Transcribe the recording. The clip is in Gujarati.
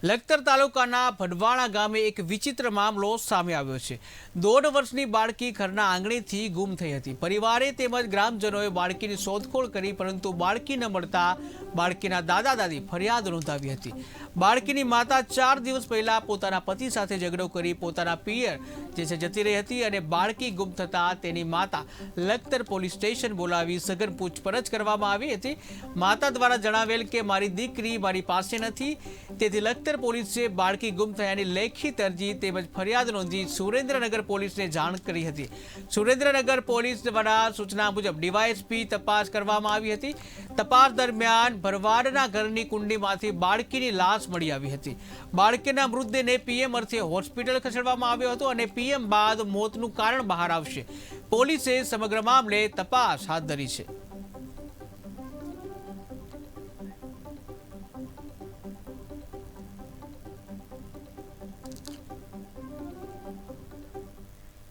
લખતર તાલુકાના ભડવાણા ગામે એક વિચિત્ર મામલો સામે આવ્યો છે। 1.5 વર્ષની બાળકી ઘરના આંગણેથી ગુમ થઈ હતી। પરિવારે તેમજ ગ્રામજનોએ બાળકીની શોધખોળ કરી, પરંતુ બાળકી ન મળતા બાળકીના દાદા દાદી ફરિયાદ નોંધાવી હતી। બાળકીની માતા 4 દિવસ પહેલા પોતાના પતિ સાથે ઝઘડો કરી પોતાના પિયર જતી રહી હતી અને બાળકી ગુમ થતા તેની માતા લખતર પોલીસ સ્ટેશન બોલાવી સઘન પૂછપરછ કરવામાં આવી હતી। માતા દ્વારા જણાવેલ કે મારી દીકરી મારી પાસે નથી, તેથી લખતર પોલીસે બાળકી ગુમ થયાની લેખિત અરજી તેમજ ફરિયાદ નોંધી સુરેન્દ્રનગર પોલીસને જાણ કરી હતી। સુરેન્દ્રનગર પોલીસ દ્વારા સૂચના મુજબ ડીવાયએસપી તપાસ કરવામાં આવી હતી। તપાસ દરમિયાન ભરવાડના ઘરની કુંડીમાંથી બાળકીની લાશ મળી આવી હતી। બાળકીના મૃતદેહને પીએમ અર્થે હોસ્પિટલ ખસેડવામાં આવ્યો હતો અને પીએમ બાદ મોતનું કારણ બહાર આવશે। પોલીસે સમગ્ર મામલે તપાસ હાથ ધરી છે।